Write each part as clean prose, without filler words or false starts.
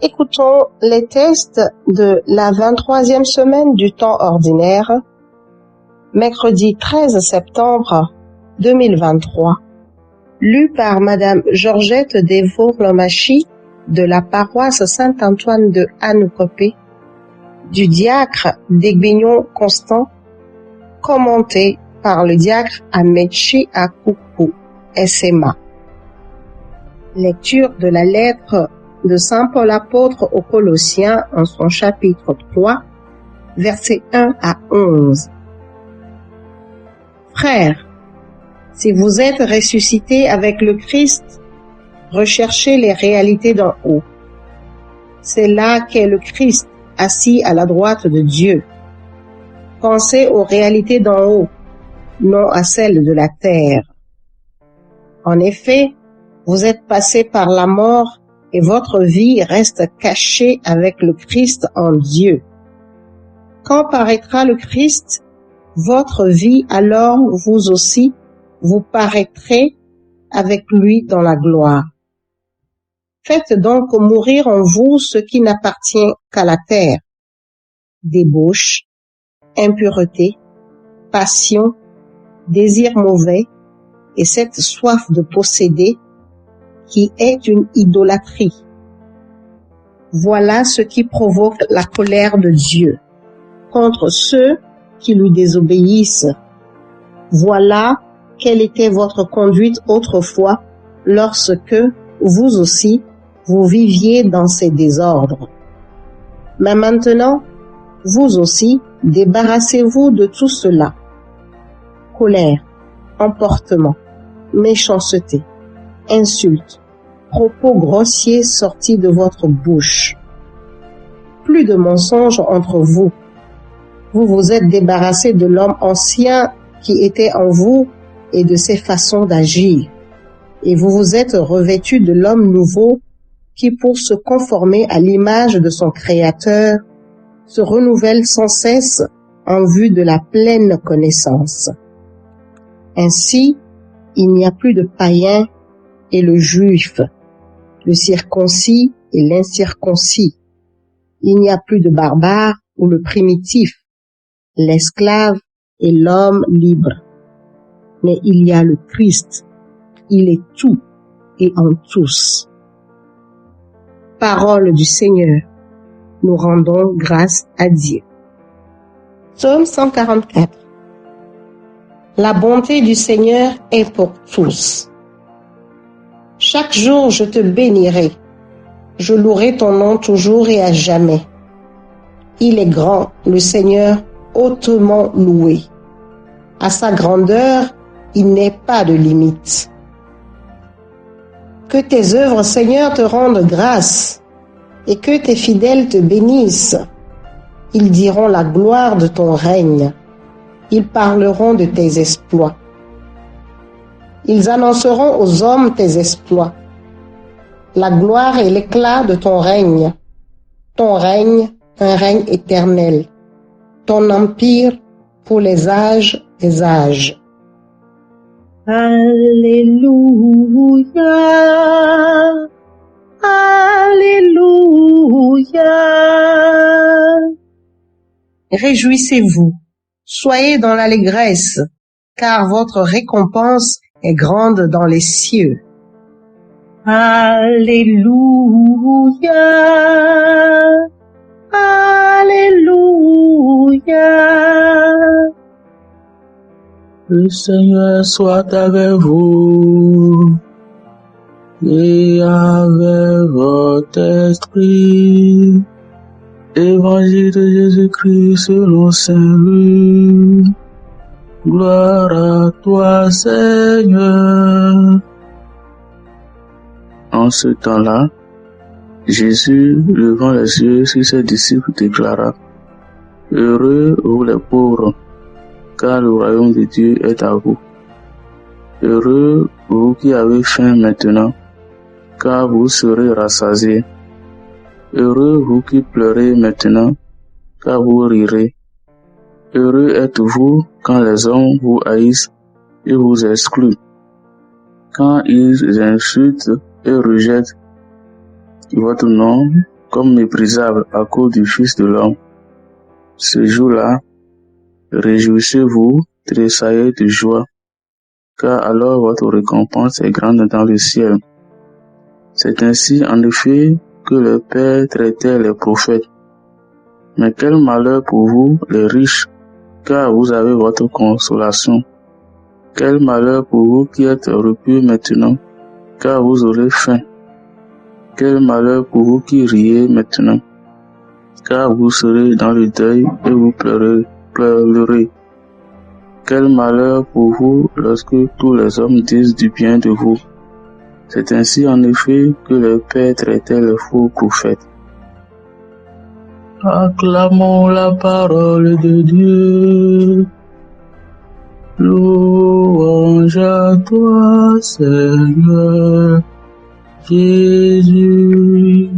Écoutons les textes de la 23e semaine du temps ordinaire, mercredi 13 septembre 2023, lu par Madame Georgette Desvaux-Lomachi de la paroisse Saint-Antoine de Anoukopé, du diacre d'Aiguignon Constant, commenté par le diacre Amechi Akuku SMA. Lecture de la lettre de Saint Paul apôtre aux Colossiens en son chapitre 3, versets 1 à 11. Frères, si vous êtes ressuscités avec le Christ, recherchez les réalités d'en haut. C'est là qu'est le Christ, assis à la droite de Dieu. Pensez aux réalités d'en haut, non à celles de la terre. En effet, vous êtes passés par la mort et votre vie reste cachée avec le Christ en Dieu. Quand paraîtra le Christ, votre vie, alors vous aussi, vous paraîtrez avec lui dans la gloire. Faites donc mourir en vous ce qui n'appartient qu'à la terre: débauche, impureté, passion, désir mauvais et cette soif de posséder qui est une idolâtrie. Voilà ce qui provoque la colère de Dieu contre ceux qui lui désobéissent. Voilà quelle était votre conduite autrefois lorsque, vous aussi, vous viviez dans ces désordres. Mais maintenant, vous aussi, débarrassez-vous de tout cela: colère, emportement, méchanceté, insultes, propos grossiers sortis de votre bouche. Plus de mensonges entre vous. Vous vous êtes débarrassés de l'homme ancien qui était en vous et de ses façons d'agir. Et vous vous êtes revêtus de l'homme nouveau qui, pour se conformer à l'image de son Créateur, se renouvelle sans cesse en vue de la pleine connaissance. Ainsi, il n'y a plus de païen et le juif, le circoncis et l'incirconcis. Il n'y a plus de barbare ou le primitif, l'esclave et l'homme libre. Mais il y a le Christ. Il est tout et en tous. Parole du Seigneur. Nous rendons grâce à Dieu. Psaume 144. La bonté du Seigneur est pour tous. Chaque jour je te bénirai. Je louerai ton nom toujours et à jamais. Il est grand, le Seigneur, hautement loué. À sa grandeur, il n'est pas de limite. Que tes œuvres, Seigneur, te rendent grâce et que tes fidèles te bénissent. Ils diront la gloire de ton règne. Ils parleront de tes exploits. Ils annonceront aux hommes tes exploits, la gloire et l'éclat de ton règne. Ton règne, un règne éternel. Ton empire pour les âges des âges. Alléluia, Alléluia. Réjouissez-vous, soyez dans l'allégresse, car votre récompense est grande dans les cieux. Alléluia, Alléluia. Le Seigneur soit avec vous et avec votre esprit. Évangile de Jésus-Christ selon Saint Luc. Gloire à toi, Seigneur. En ce temps-là, Jésus, levant les yeux sur ses disciples, déclara: Heureux vous les pauvres, car le royaume de Dieu est à vous. Heureux vous qui avez faim maintenant, car vous serez rassasiés. Heureux vous qui pleurez maintenant, car vous rirez. Heureux êtes-vous quand les hommes vous haïssent et vous excluent, quand ils insultent et rejettent votre nom comme méprisable à cause du Fils de l'homme. Ce jour-là, réjouissez-vous, tressaillez de joie, car alors votre récompense est grande dans le ciel. C'est ainsi en effet que le Père traitait les prophètes. Mais quel malheur pour vous, les riches, car vous avez votre consolation. Quel malheur pour vous qui êtes repus maintenant, car vous aurez faim. Quel malheur pour vous qui riez maintenant, car vous serez dans le deuil et vous pleurerez. Quel malheur pour vous lorsque tous les hommes disent du bien de vous. C'est ainsi en effet que le Père traitait les faux prophètes. Acclamons la parole de Dieu. Louange à toi, Seigneur Jésus.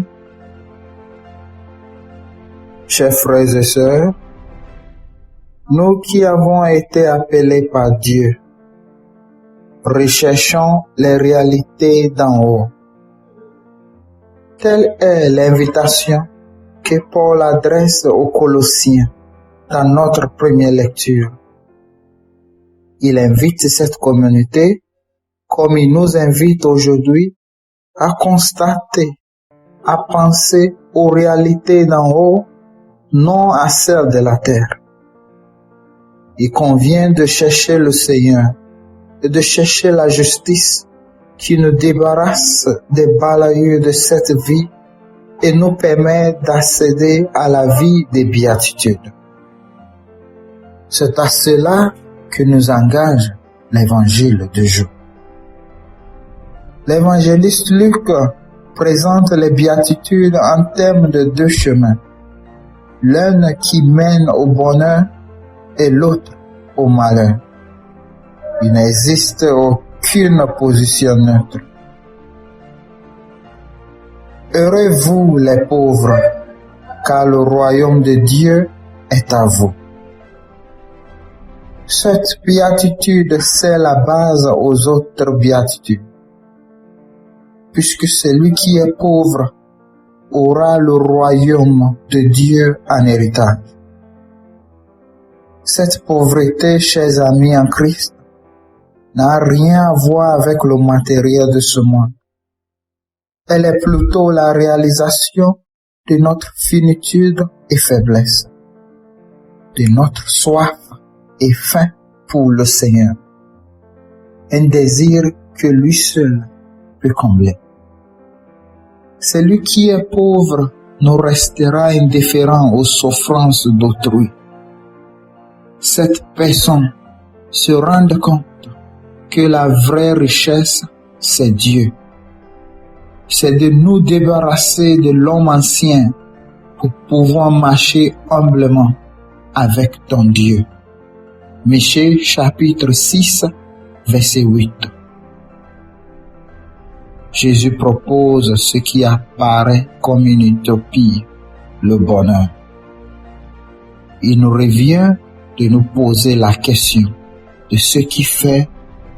Chers frères et sœurs, nous qui avons été appelés par Dieu, recherchons les réalités d'en haut. Telle est l'invitation que Paul adresse aux Colossiens dans notre première lecture. Il invite cette communauté, comme il nous invite aujourd'hui, à constater, à penser aux réalités d'en haut, non à celles de la terre. Il convient de chercher le Seigneur et de chercher la justice qui nous débarrasse des balayures de cette vie et nous permet d'accéder à la vie des béatitudes. C'est à cela que nous engage l'évangile de jour. L'évangéliste Luc présente les béatitudes en termes de deux chemins, l'un qui mène au bonheur et l'autre au malheur. Il n'existe aucune position neutre. Heureux vous les pauvres, car le royaume de Dieu est à vous. Cette béatitude, c'est la base aux autres béatitudes, puisque celui qui est pauvre aura le royaume de Dieu en héritage. Cette pauvreté, chers amis en Christ, n'a rien à voir avec le matériel de ce monde. Elle est plutôt la réalisation de notre finitude et faiblesse, de notre soif et faim pour le Seigneur, un désir que lui seul peut combler. Celui qui est pauvre ne restera indifférent aux souffrances d'autrui. Cette personne se rend compte que la vraie richesse, c'est Dieu. C'est de nous débarrasser de l'homme ancien pour pouvoir marcher humblement avec ton Dieu. Michée chapitre 6, verset 8. Jésus propose ce qui apparaît comme une utopie, le bonheur. Il nous revient de nous poser la question de ce qui fait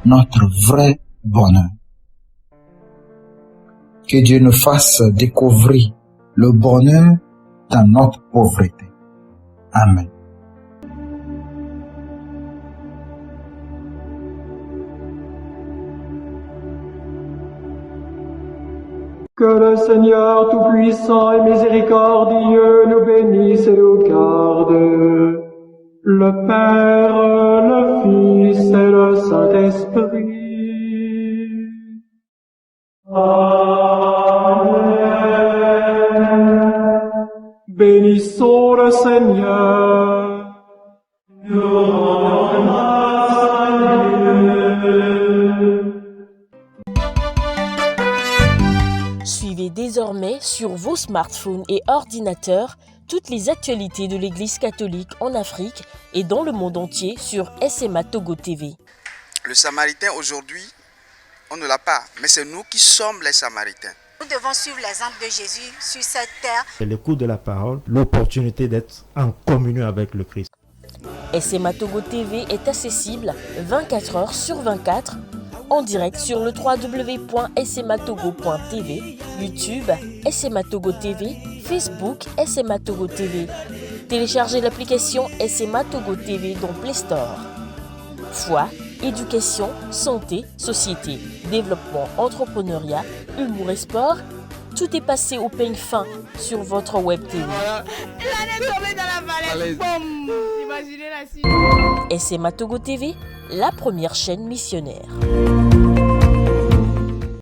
notre vrai bonheur. Que Dieu nous fasse découvrir le bonheur dans notre pauvreté. Amen. Que le Seigneur Tout-Puissant et Miséricordieux nous bénisse et nous garde, le Père, le Fils et le Saint-Esprit. Amen. Bénissons le Seigneur. Nous rendons grâce à Dieu. Suivez désormais sur vos smartphones et ordinateurs toutes les actualités de l'Église catholique en Afrique et dans le monde entier sur SMA Togo TV. Le Samaritain aujourd'hui, on ne l'a pas, mais c'est nous qui sommes les Samaritains. Nous devons suivre l'exemple de Jésus sur cette terre. C'est l'écoute de la parole, l'opportunité d'être en communion avec le Christ. SMA Togo TV est accessible 24 heures sur 24 en direct sur le www.smatogo.tv, YouTube SMA Togo TV, Facebook SMA Togo TV. Téléchargez l'application SMA Togo TV dans Play Store. Foi, éducation, santé, société, développement, entrepreneuriat, humour et sport, tout est passé au peigne fin sur votre web TV. SMA Togo TV, la première chaîne missionnaire.